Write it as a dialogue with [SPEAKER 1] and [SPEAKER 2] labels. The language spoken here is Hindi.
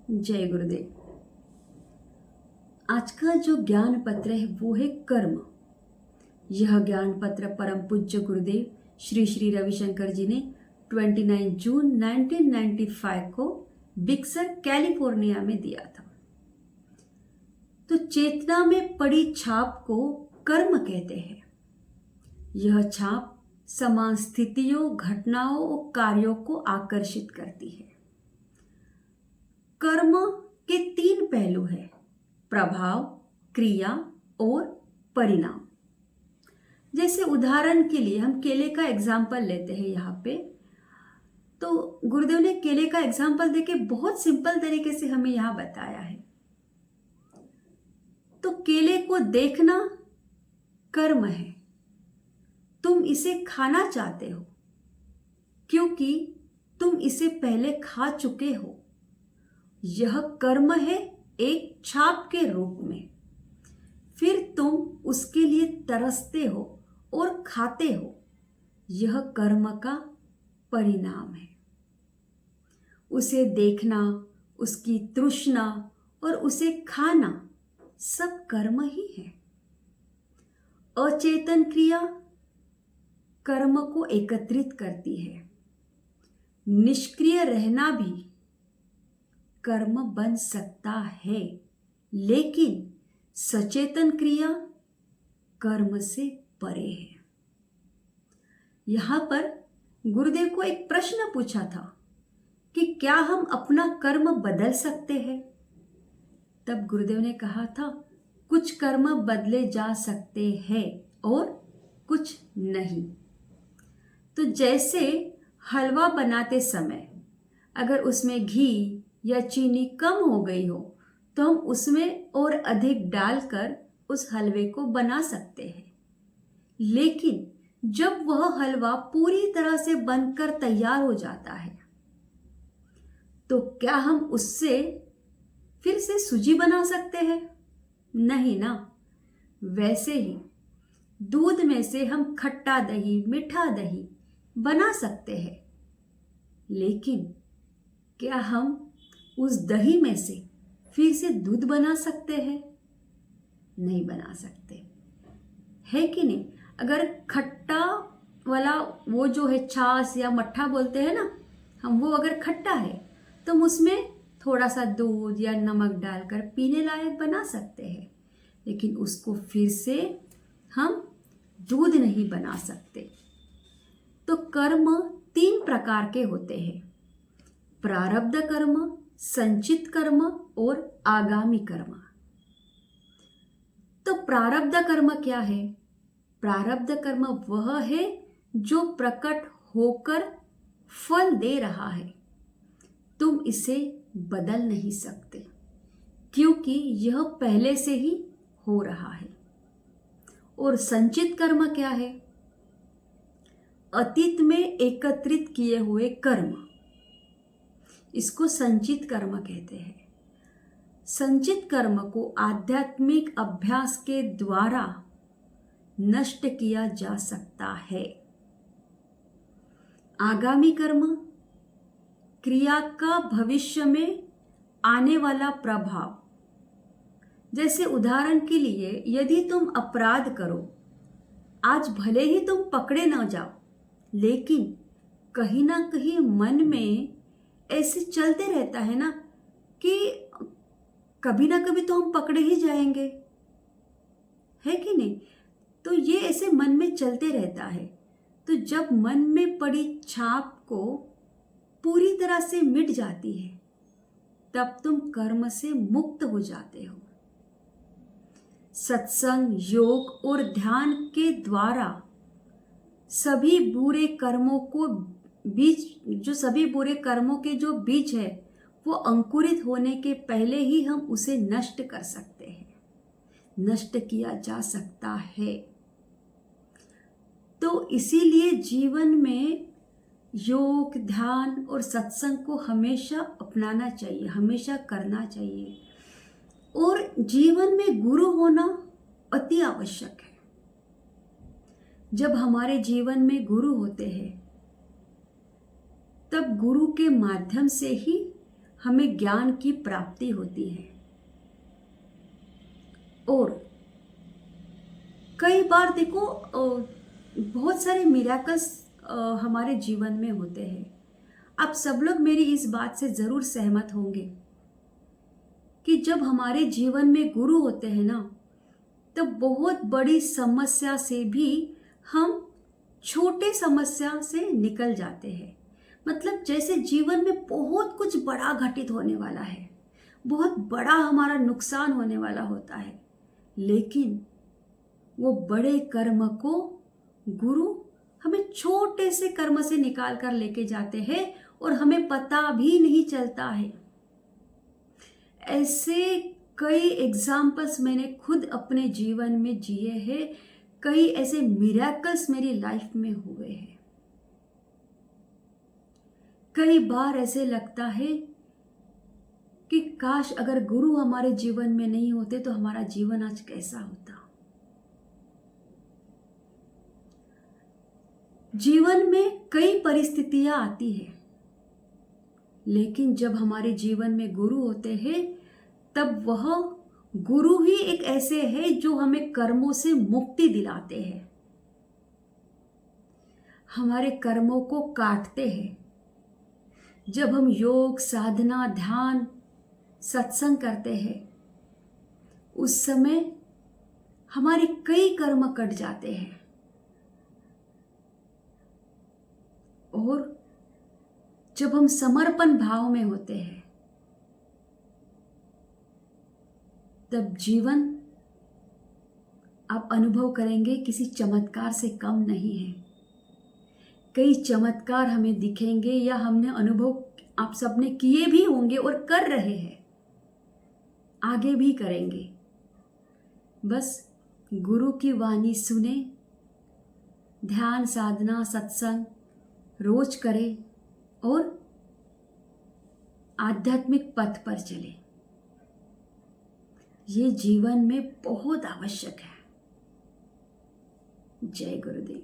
[SPEAKER 1] जय गुरुदेव। आज का जो ज्ञान पत्र है वो है कर्म। यह ज्ञान पत्र परम पूज्य गुरुदेव श्री श्री रविशंकर जी ने 29 जून 1995 को बिक्सर कैलिफोर्निया में दिया था। तो चेतना में पड़ी छाप को कर्म कहते हैं। यह छाप समान स्थितियों, घटनाओं और कार्यों को आकर्षित करती है। कर्म के 3 पहलू हैं: प्रभाव, क्रिया और परिणाम। जैसे उदाहरण के लिए हम केले का एग्जाम्पल लेते हैं यहाँ पे। तो गुरुदेव ने केले का एग्जाम्पल देके बहुत सिंपल तरीके से हमें यहाँ बताया है। तो केले को देखना कर्म है। तुम इसे खाना चाहते हो क्योंकि तुम इसे पहले खा चुके हो। यह कर्म है एक छाप के रूप में। फिर तुम उसके लिए तरसते हो और खाते हो। यह कर्म का परिणाम है। उसे देखना, उसकी तृष्णा और उसे खाना सब कर्म ही है। अचेतन क्रिया कर्म को एकत्रित करती है। निष्क्रिय रहना भी कर्म बन सकता है, लेकिन सचेतन क्रिया कर्म से परे है। यहां पर गुरुदेव को एक प्रश्न पूछा था कि क्या हम अपना कर्म बदल सकते हैं। तब गुरुदेव ने कहा था कुछ कर्म बदले जा सकते हैं और कुछ नहीं। तो जैसे हलवा बनाते समय अगर उसमें घी या चीनी कम हो गई हो तो हम उसमें और अधिक डालकर उस हलवे को बना सकते हैं। लेकिन जब वह हलवा पूरी तरह से बनकर तैयार हो जाता है तो क्या हम उससे फिर से सूजी बना सकते हैं? नहीं ना। वैसे ही दूध में से हम खट्टा दही, मीठा दही बना सकते हैं, लेकिन क्या हम उस दही में से फिर से दूध बना सकते हैं? नहीं बना सकते, है कि नहीं। अगर खट्टा वाला वो जो है छाछ या मट्ठा बोलते हैं ना, हम वो अगर खट्टा है तो हम उसमें थोड़ा सा दूध या नमक डालकर पीने लायक बना सकते हैं, लेकिन उसको फिर से हम दूध नहीं बना सकते। तो कर्म 3 प्रकार के होते हैं: प्रारब्ध कर्म, संचित कर्म और आगामी कर्म। तो प्रारब्ध कर्म क्या है? प्रारब्ध कर्म वह है जो प्रकट होकर फल दे रहा है। तुम इसे बदल नहीं सकते क्योंकि यह पहले से ही हो रहा है। और संचित कर्म क्या है? अतीत में एकत्रित किए हुए कर्म, इसको संचित कर्म कहते हैं। संचित कर्म को आध्यात्मिक अभ्यास के द्वारा नष्ट किया जा सकता है। आगामी कर्म क्रिया का भविष्य में आने वाला प्रभाव। जैसे उदाहरण के लिए यदि तुम अपराध करो, आज भले ही तुम पकड़े ना जाओ, लेकिन कहीं ना कहीं मन में ऐसे चलते रहता है ना कि कभी ना कभी तो हम पकड़े ही जाएंगे, है कि नहीं। तो ये ऐसे मन में चलते रहता है। तो जब मन में पड़ी छाप को पूरी तरह से मिट जाती है तब तुम कर्म से मुक्त हो जाते हो। सत्संग, योग और ध्यान के द्वारा सभी बुरे कर्मों के जो बीज है वो अंकुरित होने के पहले ही हम उसे नष्ट कर सकते हैं, नष्ट किया जा सकता है। तो इसीलिए जीवन में योग, ध्यान और सत्संग को हमेशा अपनाना चाहिए, हमेशा करना चाहिए। और जीवन में गुरु होना अति आवश्यक है। जब हमारे जीवन में गुरु होते हैं तब गुरु के माध्यम से ही हमें ज्ञान की प्राप्ति होती है। और कई बार देखो बहुत सारे मिराकल्स हमारे जीवन में होते हैं। आप सब लोग मेरी इस बात से ज़रूर सहमत होंगे कि जब हमारे जीवन में गुरु होते हैं ना, तो बहुत बड़ी समस्या से भी हम छोटे समस्या से निकल जाते हैं। मतलब जैसे जीवन में बहुत कुछ बड़ा घटित होने वाला है, बहुत बड़ा हमारा नुकसान होने वाला होता है, लेकिन वो बड़े कर्म को गुरु हमें छोटे से कर्म से निकाल कर लेके जाते हैं और हमें पता भी नहीं चलता है। ऐसे कई एग्जाम्पल्स मैंने खुद अपने जीवन में जिए हैं। कई ऐसे मिरेकल्स मेरी लाइफ में हुए हैं। कई बार ऐसे लगता है कि काश अगर गुरु हमारे जीवन में नहीं होते तो हमारा जीवन आज कैसा होता। जीवन में कई परिस्थितियां आती हैं, लेकिन जब हमारे जीवन में गुरु होते हैं तब वह गुरु ही एक ऐसे है जो हमें कर्मों से मुक्ति दिलाते हैं, हमारे कर्मों को काटते हैं। जब हम योग, साधना, ध्यान, सत्संग करते हैं, उस समय हमारे कई कर्म कट जाते हैं और जब हम समर्पण भाव में होते हैं तब जीवन आप अनुभव करेंगे किसी चमत्कार से कम नहीं है। कई चमत्कार हमें दिखेंगे या हमने अनुभव आप सबने किए भी होंगे और कर रहे हैं, आगे भी करेंगे। बस गुरु की वाणी सुने, ध्यान, साधना, सत्संग रोज करें और आध्यात्मिक पथ पर चले। ये जीवन में बहुत आवश्यक है। जय गुरुदेव।